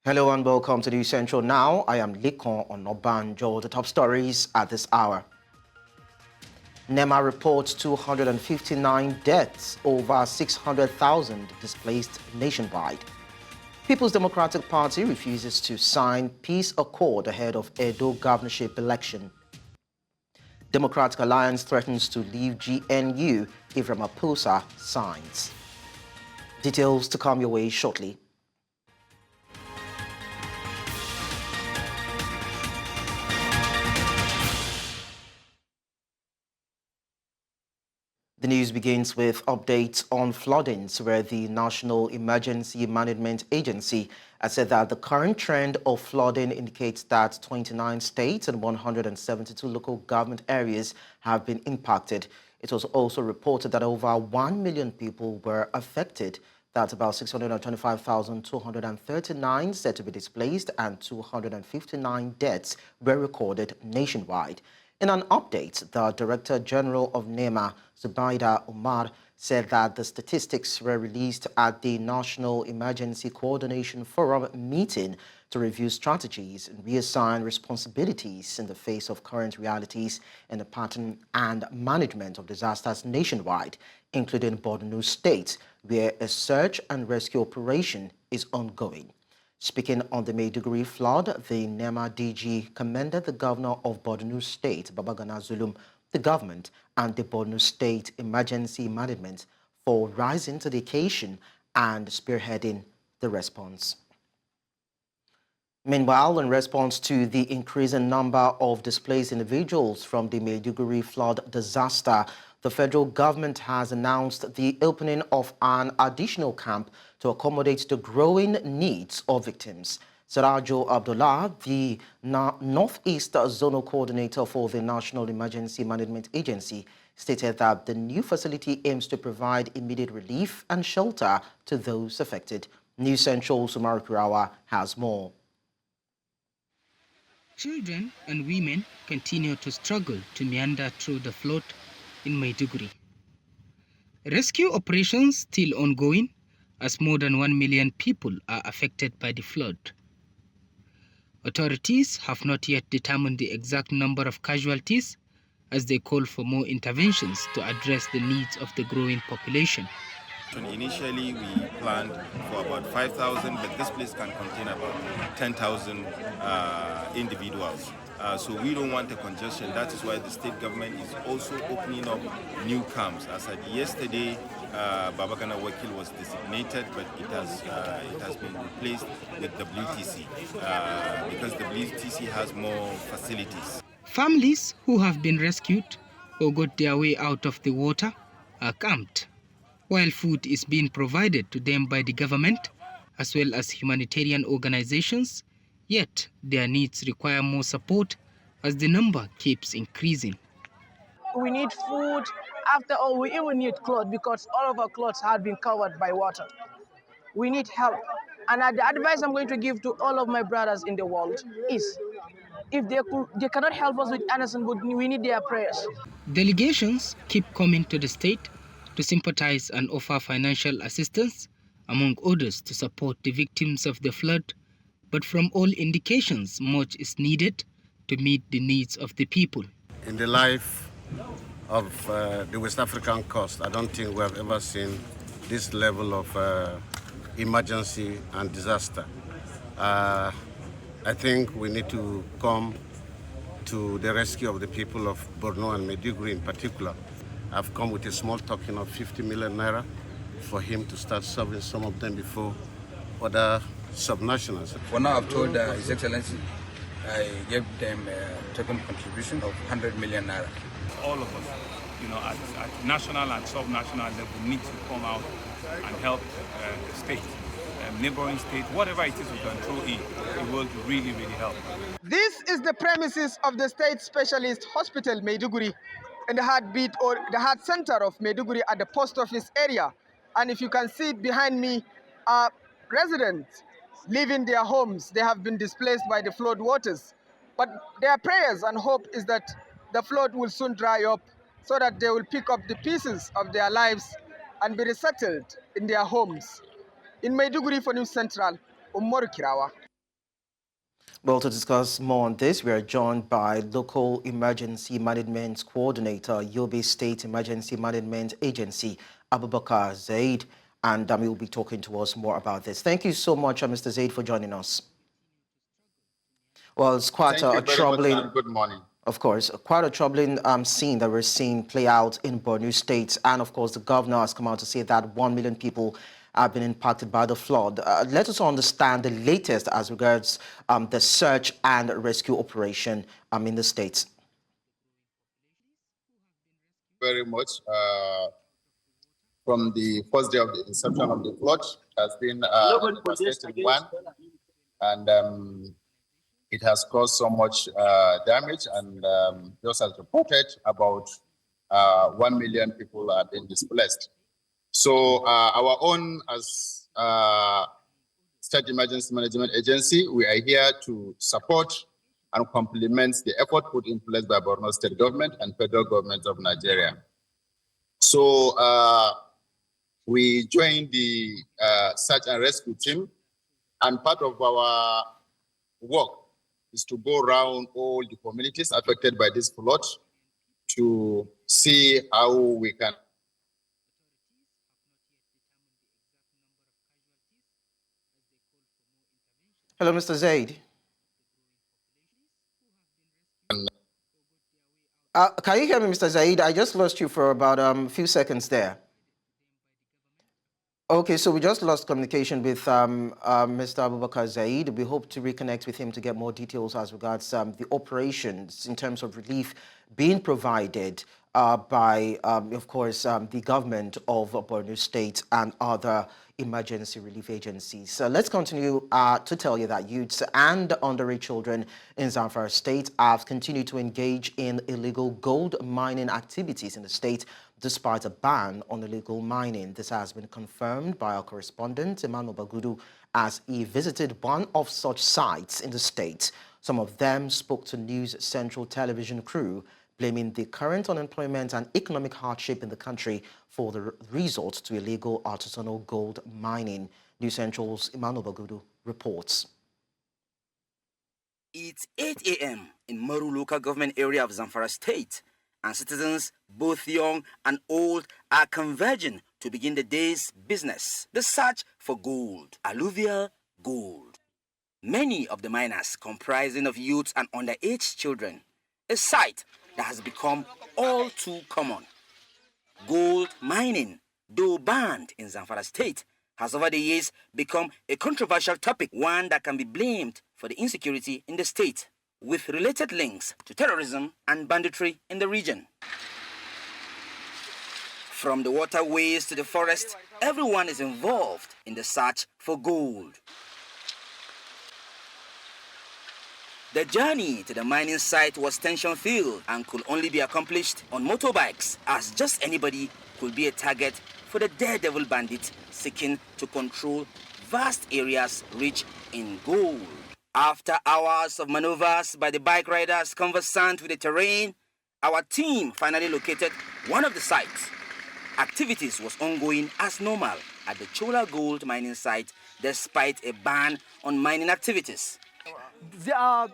Hello and welcome to News Central Now. I am Lekan Onabanjo. The top stories at this hour. NEMA reports 259 deaths, over 600,000 displaced nationwide. People's Democratic Party refuses to sign peace accord ahead of Edo governorship election. Democratic Alliance threatens to leave GNU if Ramaphosa signs. Details to come your way shortly. The news begins with updates on floodings, where the National Emergency Management Agency has said that the current trend of flooding indicates that 29 states and 172 local government areas have been impacted. It was also reported that over 1 million people were affected. That's about 625,239 said to be displaced, and 259 deaths were recorded nationwide. In an update, the Director General of NEMA, Zubaida Umar, said that the statistics were released at the National Emergency Coordination Forum meeting to review strategies and reassign responsibilities in the face of current realities in the pattern and management of disasters nationwide, including Borno State, where a search and rescue operation is ongoing. Speaking on the Maiduguri flood, the NEMA DG commended the governor of Borno State, Babagana Zulum, the government, and the Borno State Emergency Management for rising to the occasion and spearheading the response. Meanwhile, in response to the increasing number of displaced individuals from the Maiduguri flood disaster, the federal government has announced the opening of an additional camp to accommodate the growing needs of victims. Sarajo Abdullah, the Northeast Zonal Coordinator for the National Emergency Management Agency, stated that the new facility aims to provide immediate relief and shelter to those affected. News Central Sumari Kurawa has more. Children and women continue to struggle to meander through the flood in Maiduguri. Rescue operations still ongoing as more than 1 million people are affected by the flood. Authorities have not yet determined the exact number of casualties as they call for more interventions to address the needs of the growing population. Initially, we planned for about 5,000, but this place can contain about 10,000 individuals. So we don't want a congestion. That is why the state government is also opening up new camps. As at yesterday, Babagana Wakil was designated, but it has been replaced with WTC because WTC has more facilities. Families who have been rescued or got their way out of the water are camped, while food is being provided to them by the government as well as humanitarian organizations, yet their needs require more support as the number keeps increasing. We need food. After all, we even need clothes because all of our clothes have been covered by water. We need help. And the advice I'm going to give to all of my brothers in the world is, if they cannot help us with anything, but we need their prayers. Delegations keep coming to the state to sympathize and offer financial assistance, among others, to support the victims of the flood. But from all indications, much is needed to meet the needs of the people. In the life of the West African coast, I don't think we have ever seen this level of emergency and disaster. I think we need to come to the rescue of the people of Borno and Maiduguri in particular. I've come with a small token of 50 million naira for him to start serving some of them before other subnationals. For now, I've told His Excellency I gave them a token contribution of 100 million naira. All of us, at national and sub-national level, need to come out and help the state, neighboring state, whatever it is we can throw in, it will really, really help. This is the premises of the State Specialist Hospital, Maiduguri, in the heartbeat or the heart center of Maiduguri at the post office area. And if you can see behind me, residents leaving their homes. They have been displaced by the flood waters. But their prayers and hope is that the flood will soon dry up so that they will pick up the pieces of their lives and be resettled in their homes. In Maiduguri for News Central, Umar Kirawa. Well, to discuss more on this, we are joined by local emergency management coordinator, Yobe State Emergency Management Agency, Abubakar Zaid, and he will be talking to us more about this. Thank you so much, Mr. Zaid, for joining us. Well, it's quite Thank you a very troubling, much, and good morning. of course, quite a troubling scene that we're seeing play out in Borno State. And of course, the governor has come out to say that 1 million people have been impacted by the flood. Let us understand the latest as regards the search and rescue operation in the state. Very much. From the first day of the inception of the flood, has been a devastating one, and it has caused so much damage. And just as reported, about 1 million people have been displaced. So our own, as State Emergency Management Agency, we are here to support and complement the effort put in place by Borno State government and federal government of Nigeria. So we joined the search and rescue team, and part of our work is to go around all the communities affected by this flood to see how we can. Hello, Mr. Zaid. Can you hear me, Mr. Zaid? I just lost you for about a few seconds there. Okay, so we just lost communication with Mr. Abubakar Zaid. We hope to reconnect with him to get more details as regards the operations in terms of relief being provided by, of course, the government of Borno State and other emergency relief agencies. Let's continue to tell you that youths and underage children in Zamfara State have continued to engage in illegal gold mining activities in the state despite a ban on illegal mining. This has been confirmed by our correspondent, Emmanuel Bagudu, as he visited one of such sites in the state. Some of them spoke to News Central television crew, blaming the current unemployment and economic hardship in the country for the resort to illegal artisanal gold mining. News Central's Emmanuel Bagudu reports. It's 8 a.m. in Maru local government area of Zamfara State, and citizens, both young and old, are converging to begin the day's business, the search for gold, alluvial gold. Many of the miners comprising of youths and underage children, a sight that has become all too common. Gold mining, though banned in Zamfara State, has over the years become a controversial topic, one that can be blamed for the insecurity in the state, with related links to terrorism and banditry in the region. From the waterways to the forest, everyone is involved in the search for gold. The journey to the mining site was tension-filled and could only be accomplished on motorbikes, as just anybody could be a target for the daredevil bandits seeking to control vast areas rich in gold. After hours of maneuvers by the bike riders conversant with the terrain, our team finally located one of the sites. Activities was ongoing as normal at the Chola gold mining site despite a ban on mining activities. They are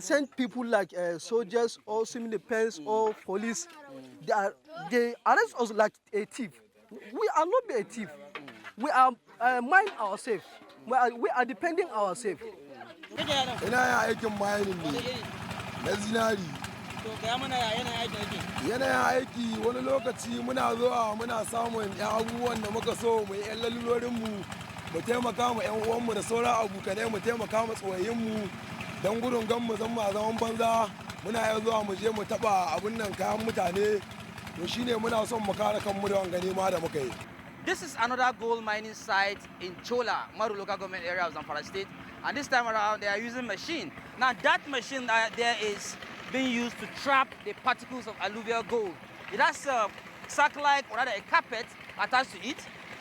sent people like soldiers or civil defense or police. They arrest us like a thief. We are not a thief. We are mind ourselves. We are depending ourselves. Ina aikin mining ne na zinari. Yanayin aiki wani lokaci muna zuwa muna samun abubuwan da muka so mu yi lalurorinmu mu taimaka ma 'yan uwanmu da sauran abokanai mu taimaka ma tsoyayyinmu don gudun gan mu zama zaman banza muna yau zuwa mu je mu taba abun nan kayan mutane to shine muna son mu kare kanmu da wanga nema da muka yi. This is another gold mining site in Chola, Maru local government area of Zamfara State, and this time around they are using machine. Now that machine there is being used to trap the particles of alluvial gold. It has a sack-like or rather a carpet attached to it.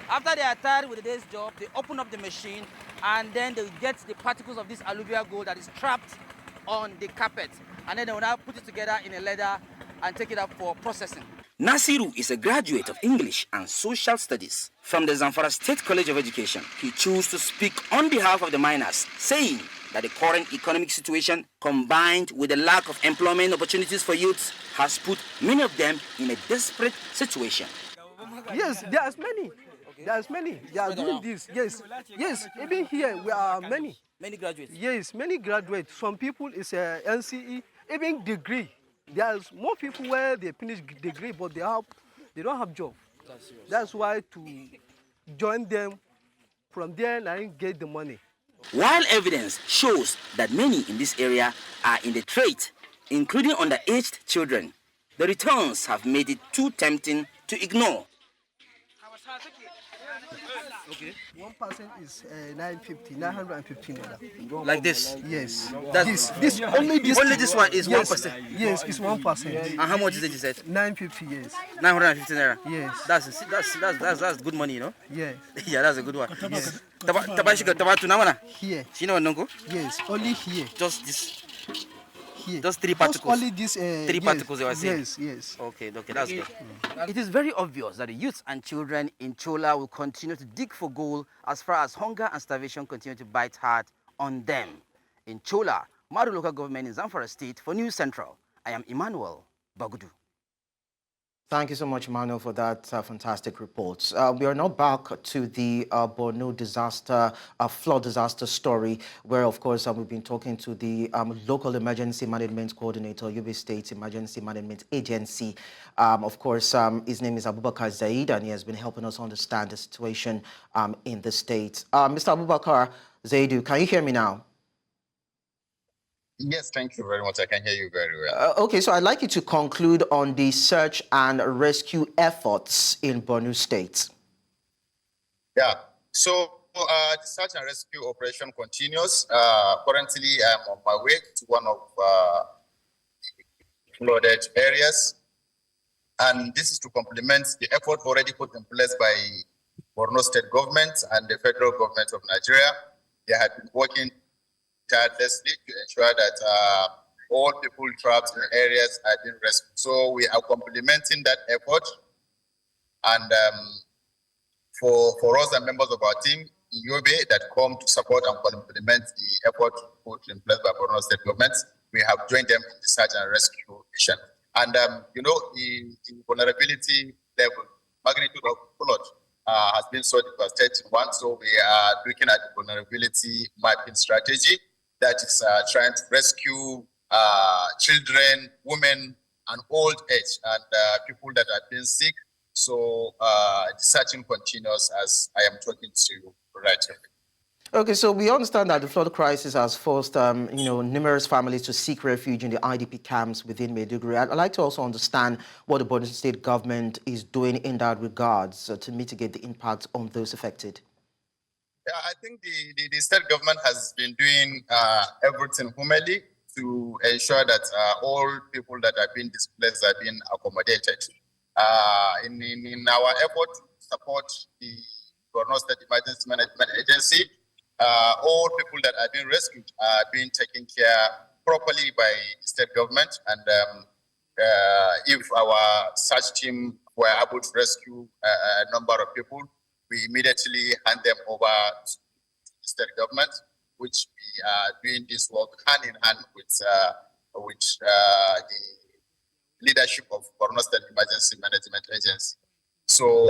After they are tired with the day's job, they open up the machine and then they get the particles of this alluvial gold that is trapped on the carpet. And then they will now put it together in a leather and take it up for processing. Nasiru is a graduate of English and Social Studies from the Zamfara State College of Education. He chose to speak on behalf of the miners, saying that the current economic situation, combined with the lack of employment opportunities for youths, has put many of them in a desperate situation. Yes, there's many. There's many. They are doing this. Yes, yes. Even here, we are many. Many graduates? Yes, many graduates. Some people is a NCE, even degree. There's more people where they finish degree, but they don't have job. That's why to join them from there and get the money. While evidence shows that many in this area are in the trade, including underaged children, the returns have made it too tempting to ignore. Okay. 1% is 950 naira. Like this? Yes. Only this one is 1%. Yes, it's 1%. And how much is it, you said? 950, yes. 950 naira. Yes. That's good money, you know? Yes. Yeah, that's a good one. Yes. Here. Yes, only here. Just this. Here. Just three particles. Only this. Three particles, you are saying? Yes, yes. Okay, that's good. It is very obvious that the youths and children in Chola will continue to dig for gold as far as hunger and starvation continue to bite hard on them. In Chola, Maru local government in Zamfara State, for News Central, I am Emmanuel Bagudu. Thank you so much, Manuel, for that fantastic report. We are now back to the Borno disaster, flood disaster story, where, of course, we've been talking to the local emergency management coordinator, Yobe State Emergency Management Agency. Of course, his name is Abubakar Zaid, and he has been helping us understand the situation in the state. Mr. Abubakar Zaidu, can you hear me now? Yes, thank you very much. I can hear you very well. Okay, so I'd like you to conclude on the search and rescue efforts in Borno State. Yeah, so the search and rescue operation continues. Currently, I'm on my way to one of flooded areas. And this is to complement the effort already put in place by Borno State government and the federal government of Nigeria. They have been working tirelessly to ensure that all people trapped in areas are being rescued. So we are complementing that effort. And for us and members of our team in Yobe that come to support and complement the effort put in place by Borno State government, we have joined them in the search and rescue mission. And the vulnerability level, magnitude of flood has been so devastating one. So we are looking at the vulnerability mapping strategy that is trying to rescue children, women, and old age, and people that have been sick. So the searching continues as I am talking to you right now. Okay, so we understand that the flood crisis has forced, numerous families to seek refuge in the IDP camps within Maiduguri. I'd like to also understand what the Borno State government is doing in that regards to mitigate the impact on those affected. Yeah, I think the state government has been doing everything humanly to ensure that all people that have been displaced are being accommodated. In our effort to support the Borno State Emergency Management Agency, all people that are being rescued are being taken care properly by the state government. And if our search team were able to rescue a number of people, we immediately hand them over to the state government, which we are doing this work hand in hand with the leadership of Borno State Emergency Management Agency. So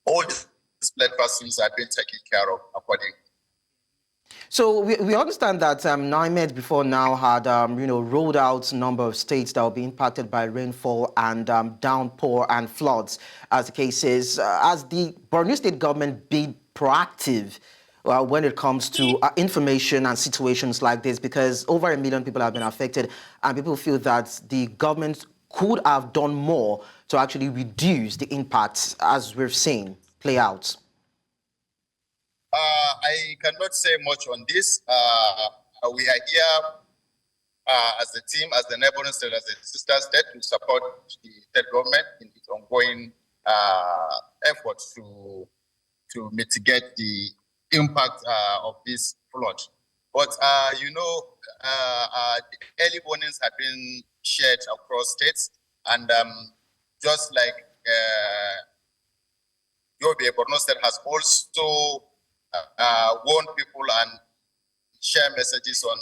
all displaced persons are being taken care of accordingly. So we understand that NEMA before now had, rolled out a number of states that will be impacted by rainfall and downpour and floods, as the case is. Has the Borno State government been proactive when it comes to information and situations like this? Because over 1 million people have been affected, and people feel that the government could have done more to actually reduce the impacts, as we've seen play out. I cannot say much on this. We are here as a team, as the neighboring state, as a sister state, to support the state government in its ongoing efforts to mitigate the impact of this flood. But the early warnings have been shared across states, And just like Borno State has also warned people and share messages on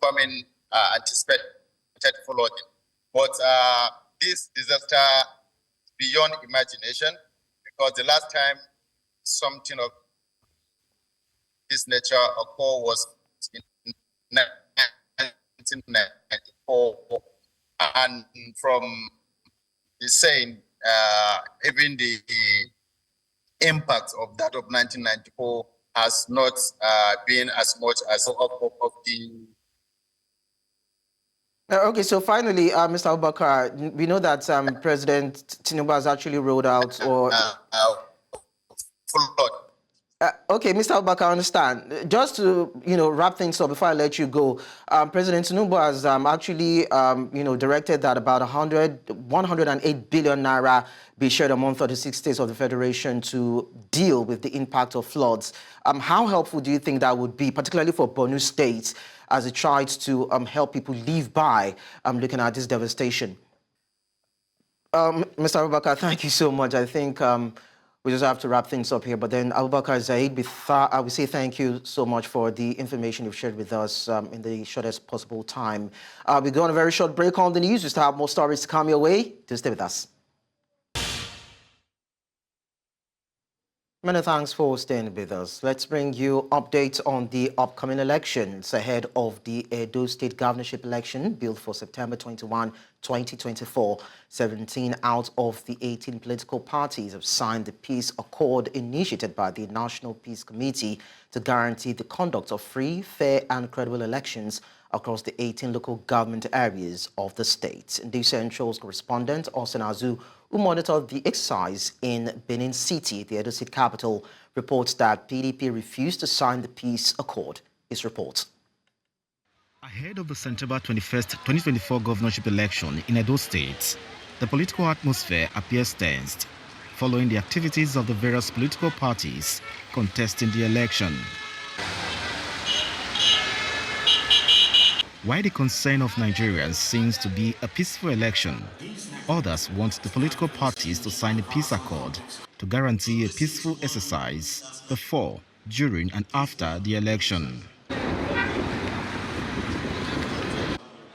coming anticipated flooding. But this disaster is beyond imagination, because the last time something of this nature occurred was in 1994, and from the saying, even the impact of that of 1994 has not been as much as of the. Okay, so finally, Mr. Abubakar, we know that President Tinubu has actually rolled out okay, Mr. Abubakar, I understand. Just to, wrap things up before I let you go, President Tinubu has actually, directed that about 108 billion naira be shared among 36 states of the Federation to deal with the impact of floods. How helpful do you think that would be, particularly for Borno State, as it tries to help people live by looking at this devastation? Mr. Abubakar, thank you so much. I think we just have to wrap things up here. But then, Abubakar Zaid, I would say thank you so much for the information you've shared with us in the shortest possible time. We go on a very short break on the news. We still have more stories to come your way. Do stay with us. Many thanks for staying with us. Let's bring you updates on the upcoming elections ahead of the Edo State governorship election billed for September 21, 2024. 17 out of the 18 political parties have signed the peace accord initiated by the National Peace Committee to guarantee the conduct of free, fair and credible elections across the 18 local government areas of the state. The Central's correspondent, Osinazu, who monitored the exercise in Benin City, the Edo State capital, reports that PDP refused to sign the peace accord. His report. Ahead of the September 21st, 2024 governorship election in Edo State, the political atmosphere appears tensed following the activities of the various political parties contesting the election. While the concern of Nigerians seems to be a peaceful election, others want the political parties to sign a peace accord to guarantee a peaceful exercise before, during and after the election.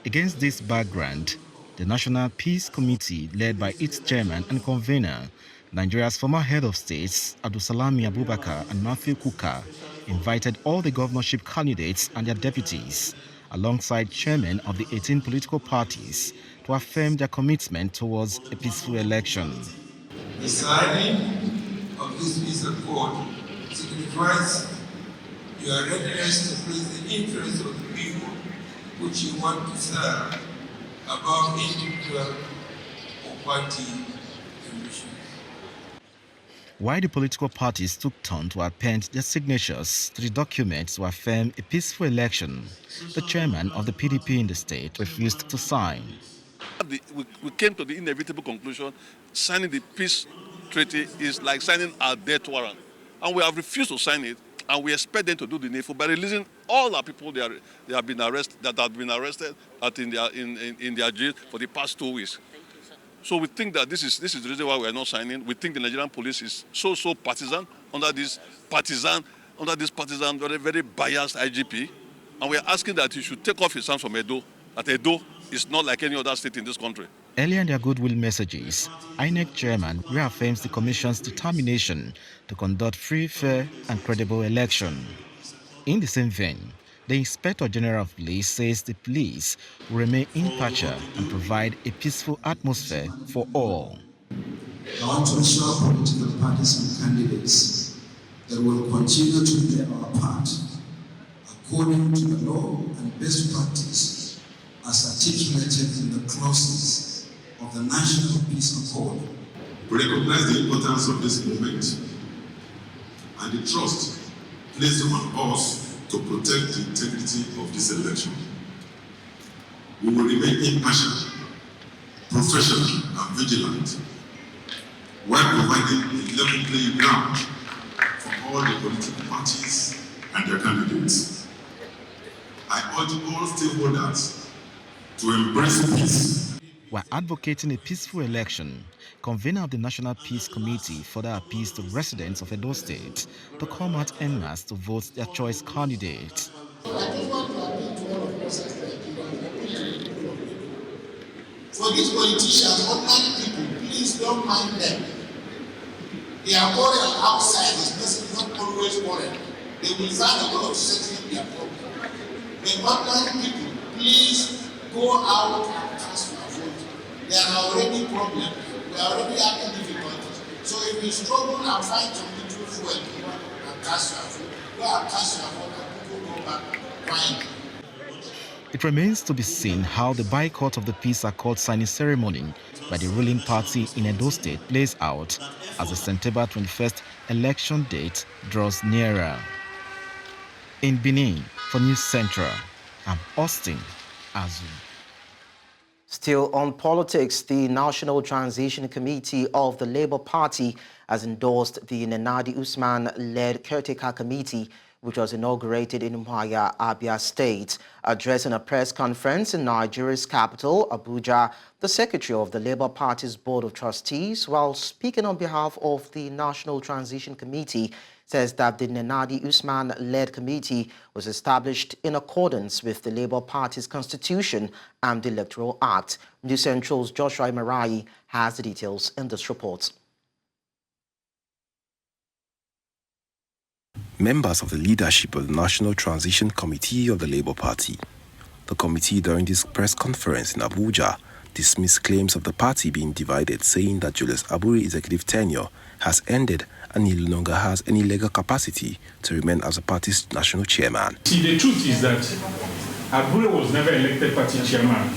Against this background, the National Peace Committee, led by its chairman and convener, Nigeria's former head of states, Abdulsalami Abubakar and Matthew Kuka, invited all the governorship candidates and their deputies, alongside chairmen of the 18 political parties, to affirm their commitment towards a peaceful election. The signing of this peace accord signifies your readiness to place the interests of the people which you want to serve above individual or party ambitions. While the political parties took turn to append their signatures to the document to affirm a peaceful election, the chairman of the PDP in the state refused to sign. We came to the inevitable conclusion: signing the peace treaty is like signing a death warrant, and we have refused to sign it. And we expect them to do the needful by releasing all our people that have been arrested in their jail for the past 2 weeks. So we think that this is the reason why we are not signing. We think the Nigerian police is so partisan under this very, very biased IGP, and we are asking that he should take off his hands from Edo. That Edo is not like any other state in this country. Earlier in their goodwill messages, INEC chairman reaffirms the commission's determination to conduct free, fair and credible election. In the same vein, the Inspector General of Police says the police will remain impartial and provide a peaceful atmosphere for all. I want to assure political parties and candidates that we will continue to play our part according to the law and best practice as articulated in the clauses of the National Peace Accord. We recognize the importance of this movement and the trust placed on us to protect the integrity of this election. We will remain impartial, professional and vigilant, while providing a level playing ground for all the political parties and their candidates. I urge all stakeholders to embrace peace While advocating a peaceful election, convener of the National Peace Committee further appeals to residents of Edo State to come out en masse to vote their choice candidate. I just want to appeal to all of us as Nigerians. For these politicians, ordinary people, please don't mind them. They are quarrel outside, it's not always quarrel. They will find a way of settling their problem. The ordinary people, please go out and cast your vote. There are already problems. We are already having difficulties. So if you struggle and find some little fuel, go and cast your vote. Go and cast your vote and people go back quietly. It remains to be seen how the boycott of the peace accord signing ceremony by the ruling party in Edo State plays out as the September 21st election date draws nearer. In Benin, for News Central, I'm Austin Azu. Still on politics, the National Transition Committee of the Labour Party has endorsed the Nenadi Usman-led caretaker committee, which was inaugurated in Umuahia, Abia State. Addressing a press conference in Nigeria's capital, Abuja, the secretary of the Labour Party's Board of Trustees, while speaking on behalf of the National Transition Committee, says that the Nenadi Usman-led committee was established in accordance with the Labour Party's constitution and the Electoral Act. News Central's Joshua Marai has the details in this report. Members of the leadership of the National Transition Committee of the Labour Party. The committee, during this press conference in Abuja, dismissed claims of the party being divided, saying that Julius Aburi's executive tenure has ended and he no longer has any legal capacity to remain as the party's national chairman. See, the truth is that Aburi was never elected party chairman.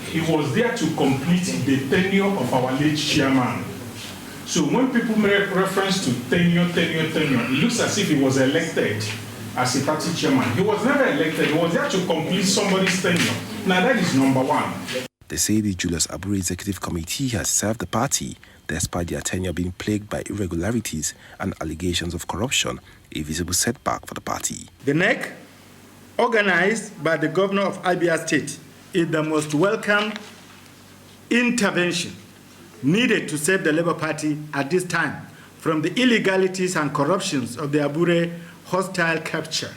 He was there to complete the tenure of our late chairman. So when people make reference to tenure, it looks as if he was elected as a party chairman. He was never elected. He was there to complete somebody's tenure. Now that is number one. They say the Julius Aburi Executive Committee has served the party despite their tenure being plagued by irregularities and allegations of corruption, a visible setback for the party. The NEC, organized by the governor of Abia State, is the most welcome intervention needed to save the Labour Party at this time from the illegalities and corruptions of the Abure hostile capture.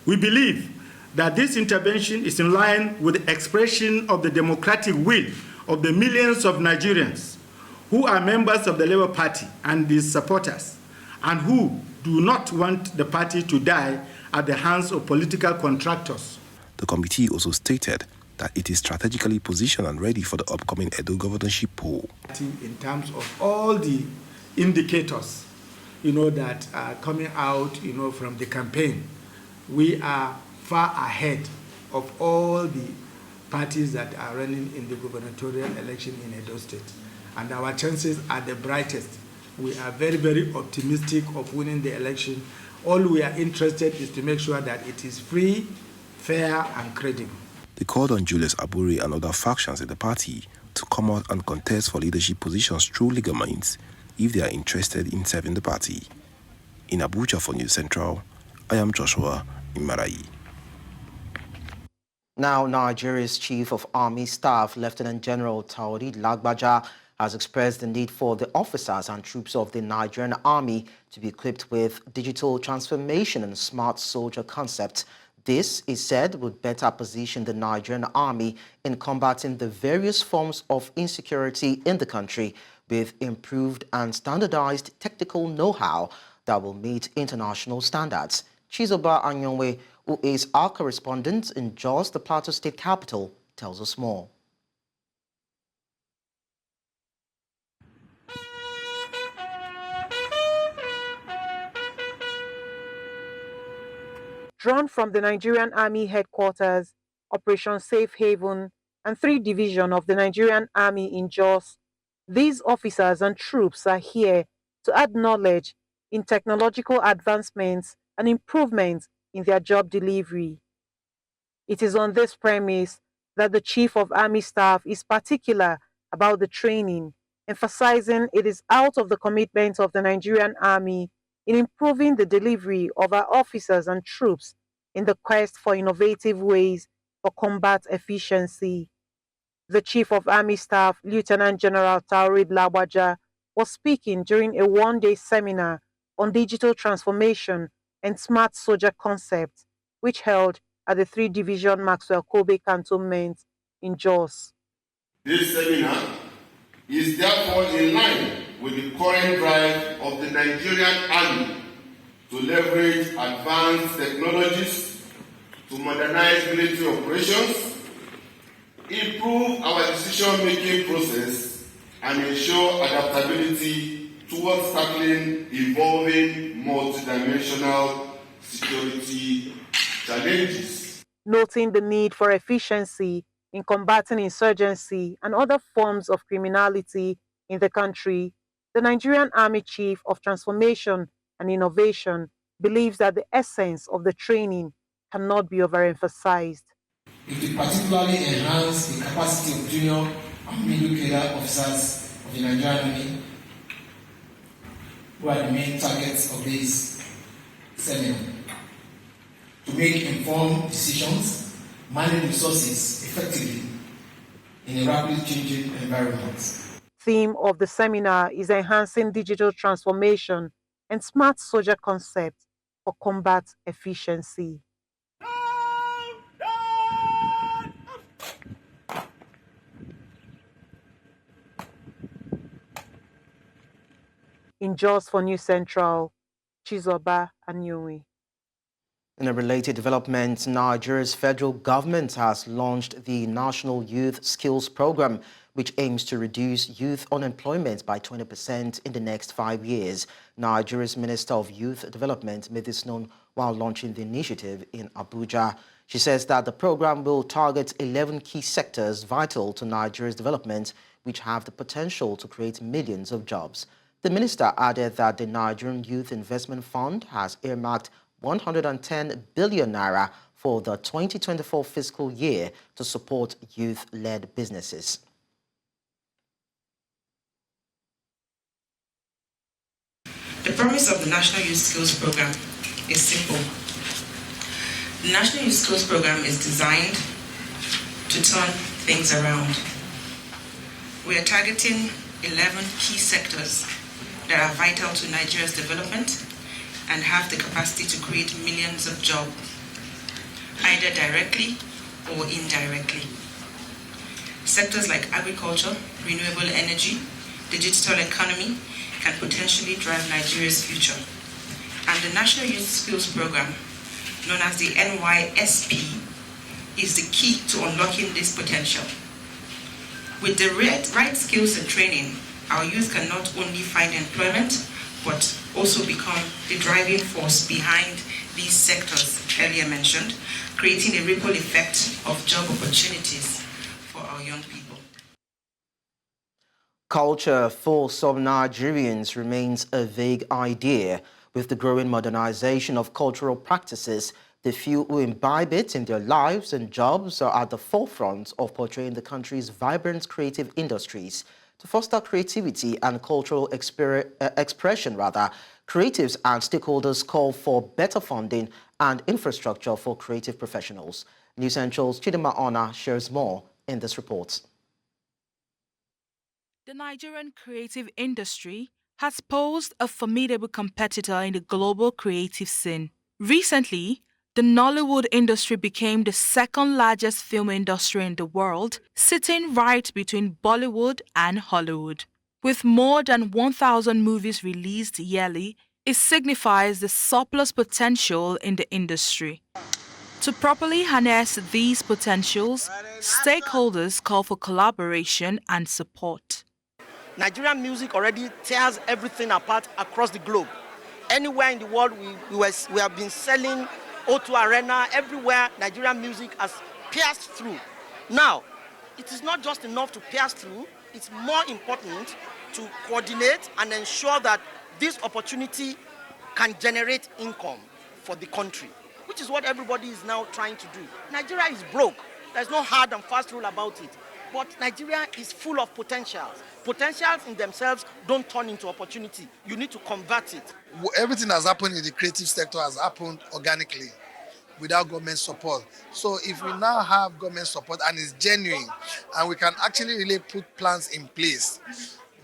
We believe that this intervention is in line with the expression of the democratic will of the millions of Nigerians who are members of the Labour Party and its supporters, and who do not want the party to die at the hands of political contractors. The committee also stated that it is strategically positioned and ready for the upcoming Edo governorship poll. In terms of all the indicators, that are coming out, from the campaign, we are far ahead of all the parties that are running in the gubernatorial election in Edo State. And our chances are the brightest. We are very, very optimistic of winning the election. All we are interested is to make sure that it is free, fair, and credible. They called on Julius Aburi and other factions in the party to come out and contest for leadership positions through legal means if they are interested in serving the party. In Abuja for News Central, I am Joshua Imarai. Now, Nigeria's Chief of Army Staff, Lieutenant General Taoreed Lagbaja, has expressed the need for the officers and troops of the Nigerian Army to be equipped with digital transformation and smart soldier concept. This, he said, would better position the Nigerian Army in combating the various forms of insecurity in the country with improved and standardized technical know-how that will meet international standards. Chizoba Anyonwe, who is our correspondent in Jos, the Plateau State capital, tells us more. Drawn from the Nigerian Army headquarters, Operation Safe Haven, and 3 Division of the Nigerian Army in Jos, these officers and troops are here to add knowledge in technological advancements and improvements in their job delivery. It is on this premise that the Chief of Army Staff is particular about the training, emphasizing it is out of the commitment of the Nigerian Army in improving the delivery of our officers and troops in the quest for innovative ways for combat efficiency. The Chief of Army Staff, Lieutenant General Taurid Lawaja, was speaking during a one-day seminar on digital transformation and smart soldier concepts, which held at the 3-Division Maxwell Kobe Cantonment in Jos. This seminar is therefore in line with the current drive of the Nigerian Army to leverage advanced technologies to modernize military operations, improve our decision-making process, and ensure adaptability towards tackling evolving multidimensional security challenges. Noting the need for efficiency in combating insurgency and other forms of criminality in the country, the Nigerian Army Chief of Transformation and Innovation believes that the essence of the training cannot be overemphasized. It will particularly enhance the capacity of junior and middle cadre officers of the Nigerian Army, who are the main targets of this seminar, to make informed decisions, manage resources effectively in a rapidly changing environment. Theme of the seminar is enhancing digital transformation and smart soldier concepts for combat efficiency. In Jos for News Central, Chizoba Anyuwi. In a related development, Nigeria's federal government has launched the National Youth Skills Program, which aims to reduce youth unemployment by 20% in the next 5 years. Nigeria's Minister of Youth Development made this known while launching the initiative in Abuja. She says that the program will target 11 key sectors vital to Nigeria's development, which have the potential to create millions of jobs. The minister added that the Nigerian Youth Investment Fund has earmarked 110 billion naira for the 2024 fiscal year to support youth-led businesses. The premise of the National Youth Skills Program is simple. The National Youth Skills Program is designed to turn things around. We are targeting 11 key sectors that are vital to Nigeria's development and have the capacity to create millions of jobs, either directly or indirectly. Sectors like agriculture, renewable energy, the digital economy can potentially drive Nigeria's future. And the National Youth Skills Program, known as the NYSP, is the key to unlocking this potential. With the right skills and training, our youth can not only find employment, but also become the driving force behind these sectors earlier mentioned, creating a ripple effect of job opportunities for our young people. Culture for some Nigerians remains a vague idea. With the growing modernization of cultural practices, the few who imbibe it in their lives and jobs are at the forefront of portraying the country's vibrant creative industries. To foster creativity and cultural expression, creatives and stakeholders call for better funding and infrastructure for creative professionals. News Central's Chidima Ona shares more in this report. The Nigerian creative industry has posed a formidable competitor in the global creative scene. Recently, the Nollywood industry became the second largest film industry in the world, sitting right between Bollywood and Hollywood. With more than 1,000 movies released yearly, it signifies the surplus potential in the industry. To properly harness these potentials, stakeholders call for collaboration and support. Nigerian music already tears everything apart across the globe. Anywhere in the world, we have been selling O2 Arena, everywhere Nigerian music has pierced through. Now, it is not just enough to pierce through, it's more important to coordinate and ensure that this opportunity can generate income for the country, which is what everybody is now trying to do. Nigeria is broke. There's no hard and fast rule about it. But Nigeria is full of potentials. Potentials in themselves don't turn into opportunity. You need to convert it. Everything that's happened in the creative sector has happened organically. without government support. So if we now have government support and it's genuine, and we can actually really put plans in place,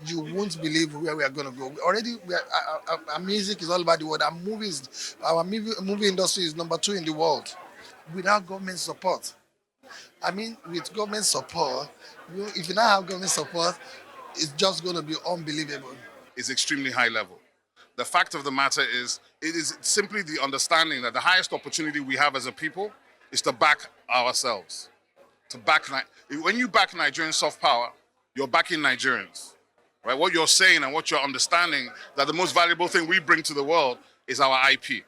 you won't believe where we are going to go. Our music is all over the world. Our movie industry is #2 in the world without government support. I mean, with government support, if you now have government support, it's just going to be unbelievable. Is extremely high level. The fact of the matter is, it is simply the understanding that the highest opportunity we have as a people is to back ourselves. When you back Nigerian soft power, you're backing Nigerians. Right? What you're saying and what you're understanding, that the most valuable thing we bring to the world is our IP.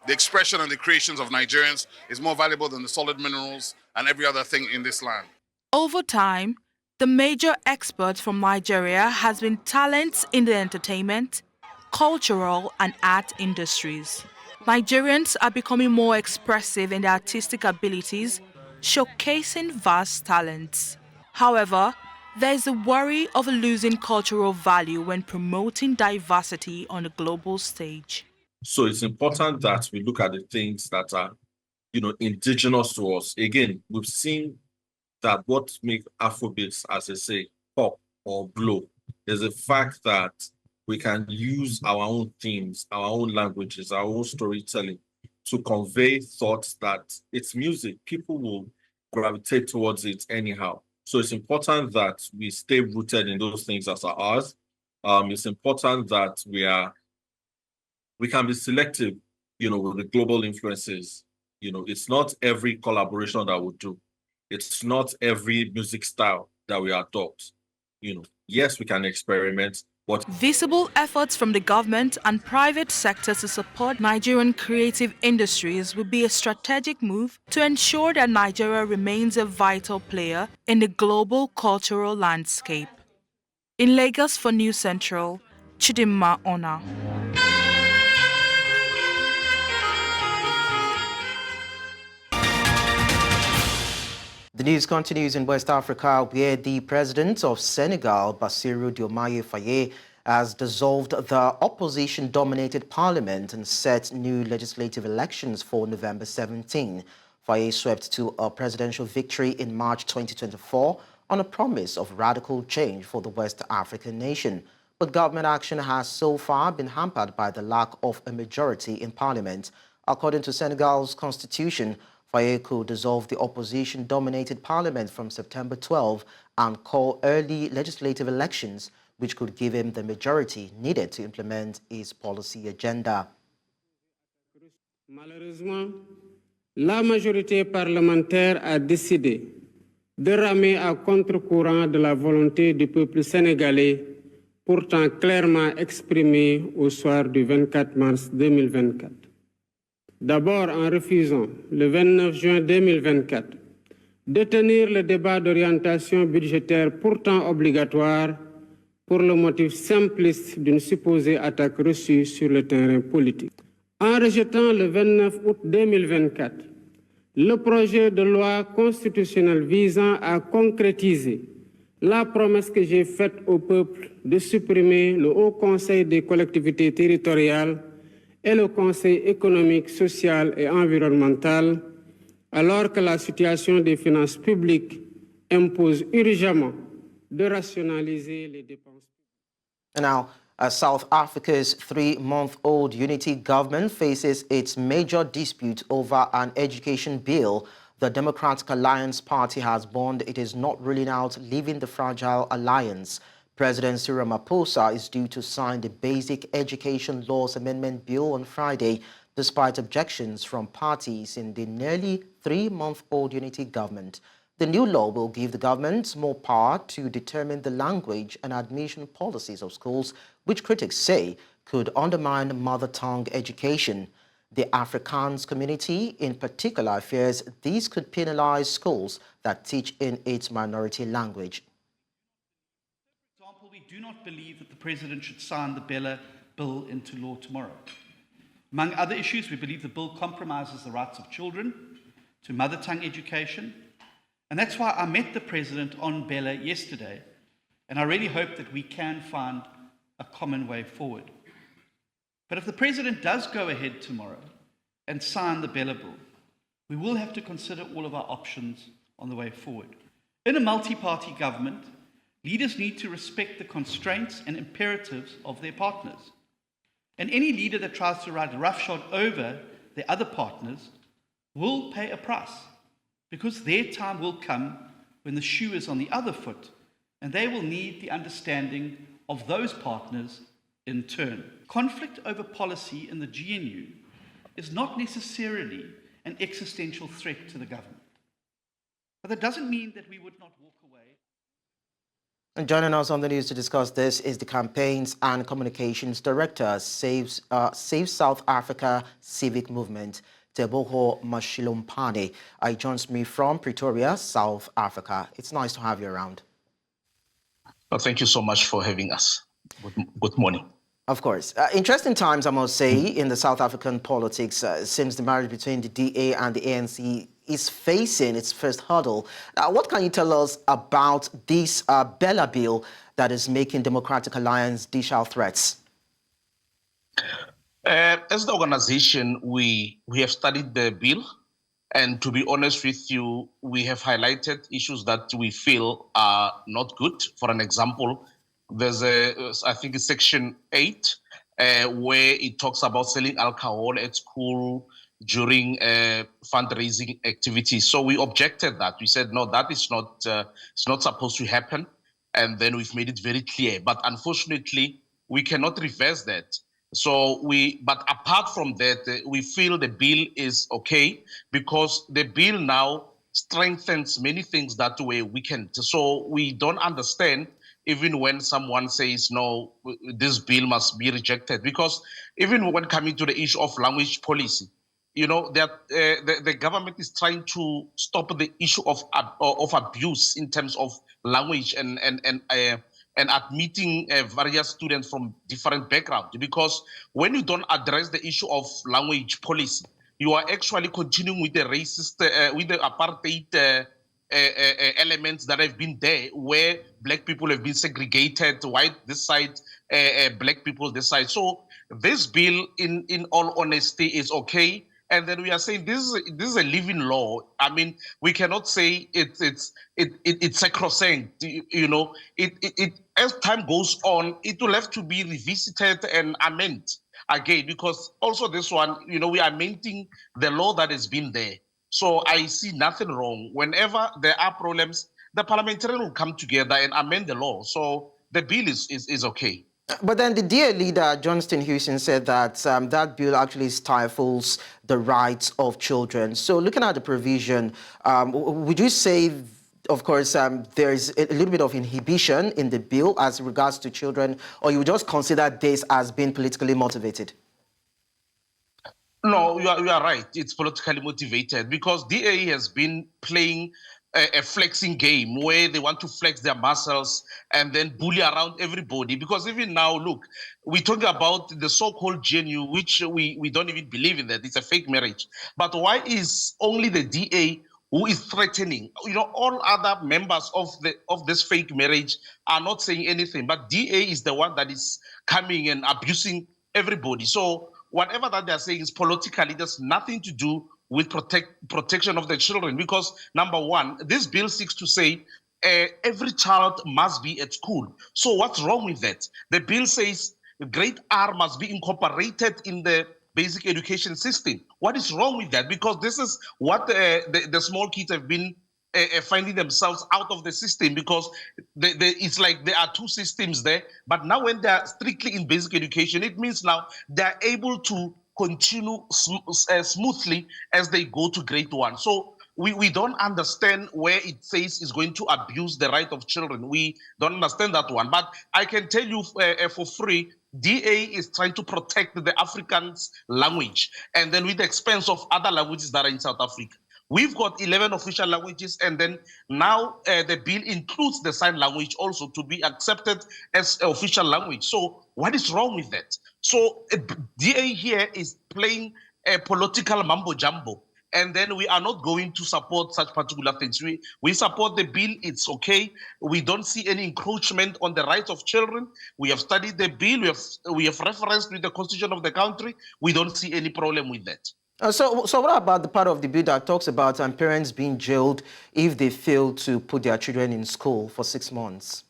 The expression and the creations of Nigerians is more valuable than the solid minerals and every other thing in this land. Over time, the major export from Nigeria has been talents in the entertainment, cultural and art industries. Nigerians are becoming more expressive in their artistic abilities, showcasing vast talents. However, there is a worry of losing cultural value when promoting diversity on a global stage. So it's important that we look at the things that are, indigenous to us. Again, we've seen that what makes Afrobeats, as I say, pop or blow, is the fact that we can use our own themes, our own languages, our own storytelling to convey thoughts that it's music. People will gravitate towards it anyhow. So it's important that we stay rooted in those things as are ours. It's important that we can be selective, with the global influences. It's not every collaboration that we do. It's not every music style that we adopt. Yes, we can experiment, but visible efforts from the government and private sector to support Nigerian creative industries will be a strategic move to ensure that Nigeria remains a vital player in the global cultural landscape. In Lagos for News Central, Chidinma Ona. The news continues in West Africa, where the president of Senegal, Bassirou Diomaye Faye, has dissolved the opposition-dominated parliament and set new legislative elections for November 17. Faye swept to a presidential victory in March 2024 on a promise of radical change for the West African nation. But government action has so far been hampered by the lack of a majority in parliament. According to Senegal's constitution, Faye could dissolve the opposition-dominated parliament from September 12 and call early legislative elections, which could give him the majority needed to implement his policy agenda. Malheureusement, la majorité parlementaire a décidé de ramer à contre-courant de la volonté du peuple sénégalais, pourtant clairement exprimée au soir du 24 mars 2024. D'abord en refusant, le 29 juin 2024, de tenir le débat d'orientation budgétaire pourtant obligatoire pour le motif simpliste d'une supposée attaque reçue sur le terrain politique. En rejetant le 29 août 2024, le projet de loi constitutionnelle visant à concrétiser la promesse que j'ai faite au peuple de supprimer le Haut Conseil des collectivités territoriales et le Conseil économique, social et environnemental, alors que la situation des finances publiques impose urgemment de rationaliser les dépenses. And now, South Africa's 3-month-old unity government faces its major dispute over an education bill. The Democratic Alliance Party has warned it is not ruling out leaving the fragile alliance. President Cyril Ramaphosa is due to sign the Basic Education Laws Amendment Bill on Friday, despite objections from parties in the nearly 3-month-old unity government. The new law will give the government more power to determine the language and admission policies of schools, which critics say could undermine mother tongue education. The Afrikaans community in particular fears these could penalize schools that teach in its minority language. We do not believe that the President should sign the Bella Bill into law tomorrow. Among other issues, we believe the bill compromises the rights of children to mother tongue education. And that's why I met the President on Bella yesterday. And I really hope that we can find a common way forward. But if the President does go ahead tomorrow and sign the Bella Bill, We will have to consider all of our options on the way forward. In a multi-party government, leaders need to respect the constraints and imperatives of their partners. And any leader that tries to ride roughshod over their other partners will pay a price, because their time will come when the shoe is on the other foot, and they will need the understanding of those partners in turn. Conflict over policy in the GNU is not necessarily an existential threat to the government. But that doesn't mean that we would not walk away. And joining us on the news to discuss this is the Campaigns and Communications Director, Save South Africa Civic Movement, Teboho Mashilumpane. He joins me from Pretoria, South Africa. It's nice to have you around. Well, thank you so much for having us. Good morning. Of course. Interesting times, I must say, in the South African politics since the marriage between the DA and the ANC is facing its first hurdle. What can you tell us about this Bella bill that is making Democratic Alliance dish out threats? As the organization, we have studied the bill, and to be honest with you, we have highlighted issues that we feel are not good. For an example, there's I think it's section 8, where it talks about selling alcohol at school during fundraising activities. So we objected that. We said, no, that is not, it's not supposed to happen. And then we've made it very clear. But unfortunately, we cannot reverse that. So but apart from that, we feel the bill is okay, because the bill now strengthens many things that were weakened. So we don't understand even when someone says, no, this bill must be rejected, because even when coming to the issue of language policy, you know, that the government is trying to stop the issue of abuse in terms of language and admitting various students from different backgrounds. Because when you don't address the issue of language policy, you are actually continuing with the racist, with the apartheid elements that have been there, where black people have been segregated, white this side, black people this side. So this bill, in all honesty, is okay. And then we are saying this is a living law. I mean, we cannot say it's sacrosanct. You know, as time goes on, it will have to be revisited and amended again, because also this one, you know, we are amending the law that has been there. So I see nothing wrong. Whenever there are problems, the parliamentarian will come together and amend the law. So the bill is okay. But then the DA leader, Johnston Houston, said that that bill actually stifles the rights of children. So looking at the provision, would you say, of course, there is a little bit of inhibition in the bill as regards to children, or you would just consider this as being politically motivated? No, you are right. It's politically motivated, because DA has been playing a flexing game where they want to flex their muscles and then bully around everybody. Because even now, look, we're talking about the so-called GNU, which we don't even believe in that. It's a fake marriage. But why is only the DA who is threatening? You know, all other members of this fake marriage are not saying anything, but DA is the one that is coming and abusing everybody. So whatever that they're saying is politically, there's nothing to do with protection of the children, because number one, this bill seeks to say every child must be at school. So what's wrong with that? The bill says grade R must be incorporated in the basic education system. What is wrong with that? Because this is what the small kids have been finding themselves out of the system, because it's like there are two systems there. But now when they are strictly in basic education, it means now they are able to continue smoothly as they go to grade 1. So we don't understand where it says it's going to abuse the right of children. We don't understand that one. But I can tell you for free, DA is trying to protect the Afrikaans language, and then with the expense of other languages that are in South Africa. We've got 11 official languages, and then now the bill includes the sign language also to be accepted as official language. So what is wrong with that? So DA here is playing a political mambo jumbo, and then we are not going to support such particular things. We support the bill. It's okay. We don't see any encroachment on the rights of children. We have studied the bill. We have referenced with the constitution of the country. We don't see any problem with that. So what about the part of the bill that talks about parents being jailed if they fail to put their children in school for 6 months?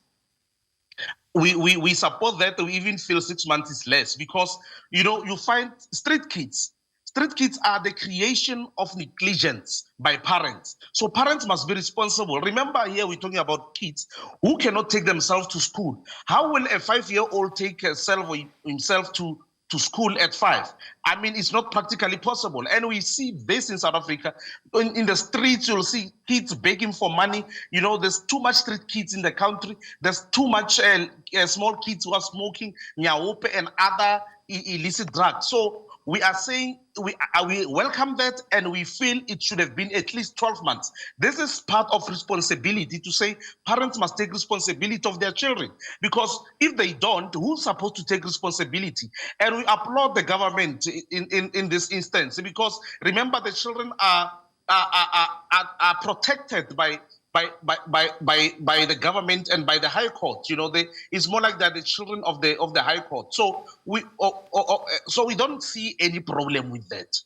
We support that. We even feel 6 months is less because, you find street kids. Street kids are the creation of negligence by parents. So parents must be responsible. Remember, here we're talking about kids who cannot take themselves to school. How will a 5-year-old take himself to school at 5? I mean, it's not practically possible. And we see this in South Africa. In the streets, you'll see kids begging for money. There's too much street kids in the country. There's too much small kids who are smoking nyaope and other illicit drugs. So we are saying we welcome that, and we feel it should have been at least 12 months. This is part of responsibility to say parents must take responsibility of their children, because if they don't, who's supposed to take responsibility? And we applaud the government in this instance, because remember, the children are protected by the government and by the High Court. It's more like that the children of the High Court. So we don't see any problem with that.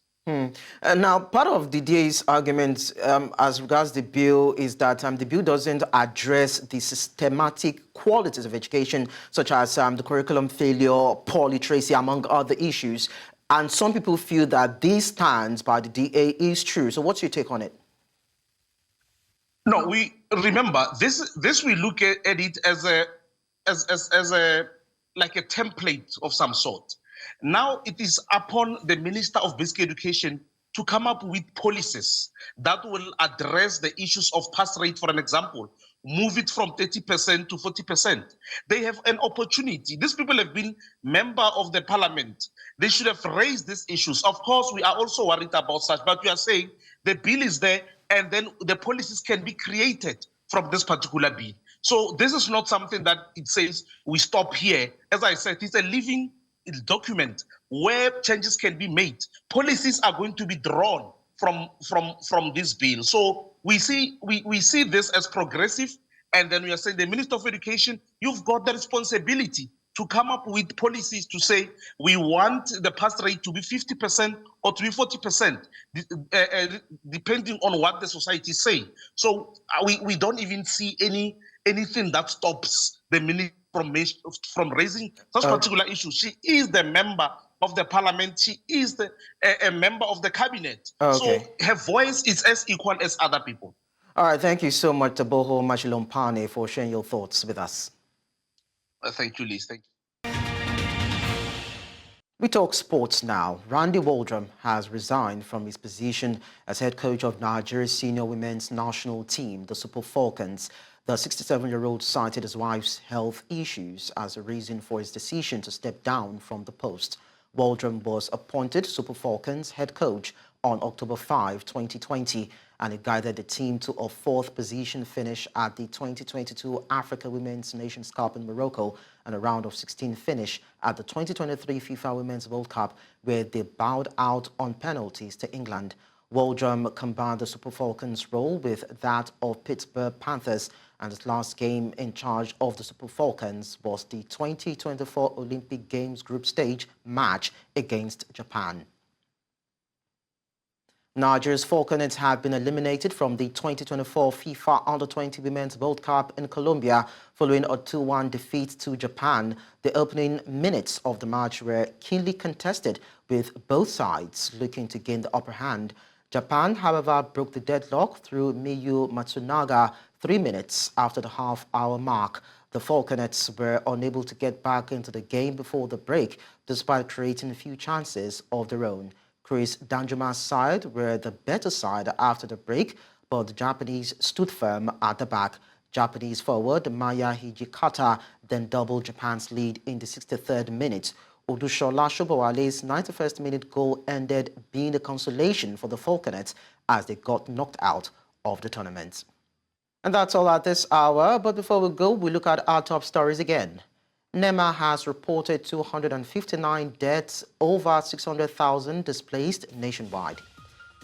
Now, part of the DA's argument as regards the bill is that the bill doesn't address the systematic qualities of education, such as the curriculum failure, poor literacy, among other issues. And some people feel that this stance by the DA is true. So what's your take on it? No, we remember this. We look at it as a like a template of some sort. Now it is upon the Minister of Basic Education to come up with policies that will address the issues of pass rate, for an example, move it from 30% to 40%. They have an opportunity. These people have been member of the parliament. They should have raised these issues. Of course, we are also worried about such, but we are saying the bill is there, and then the policies can be created from this particular bill. So this is not something that it says we stop here. As I said, it's a living document where changes can be made. Policies are going to be drawn from this bill. So we see this as progressive, and then we are saying the Minister of Education, you've got the responsibility to come up with policies to say we want the pass rate to be 50% or to be 40%, depending on what the society is saying. So we don't even see anything that stops the minister from raising such particular issues. She is the member of the parliament. She is a member of the cabinet. Okay. So her voice is as equal as other people. All right. Thank you so much, Taboho Machilompane, for sharing your thoughts with us. Thank you, Liz. Thank you. We talk sports now. Randy Waldrum has resigned from his position as head coach of Nigeria's senior women's national team, the Super Falcons. The 67-year-old cited his wife's health issues as a reason for his decision to step down from the post. Waldrum was appointed Super Falcons head coach on October 5, 2020, and he guided the team to a 4th position finish at the 2022 Africa Women's Nations Cup in Morocco and a round of 16 finish at the 2023 FIFA Women's World Cup, where they bowed out on penalties to England. Waldrum combined the Super Falcons role with that of Pittsburgh Panthers, and his last game in charge of the Super Falcons was the 2024 Olympic Games group stage match against Japan. Nigeria's Falconets have been eliminated from the 2024 FIFA Under-20 Women's World Cup in Colombia following a 2-1 defeat to Japan. The opening minutes of the match were keenly contested, with both sides looking to gain the upper hand. Japan, however, broke the deadlock through Miyu Matsunaga 3 minutes after the half-hour mark. The Falconets were unable to get back into the game before the break, despite creating a few chances of their own. Chris Danjuma's side were the better side after the break, but the Japanese stood firm at the back. Japanese forward Maya Hijikata then doubled Japan's lead in the 63rd minute. Odushola Shobowale's 91st minute goal ended being a consolation for the Falconets as they got knocked out of the tournament. And that's all at this hour, but before we go, we look at our top stories again. NEMA has reported 259 deaths, over 600,000 displaced nationwide.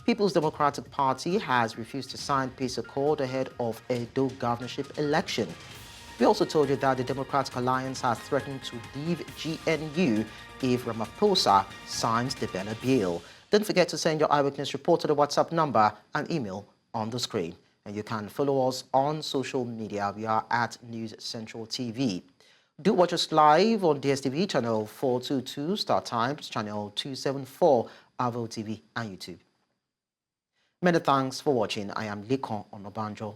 People's Democratic Party has refused to sign peace accord ahead of Edo governorship election. We also told you that the Democratic Alliance has threatened to leave GNU if Ramaphosa signs the Bella bill. Don't forget to send your eyewitness report to the WhatsApp number and email on the screen. And you can follow us on social media. We are at News Central TV. Do watch us live on DSTV channel 422, Star Times, channel 274, Avo TV, and YouTube. Many thanks for watching. I am Lekan Onabanjo.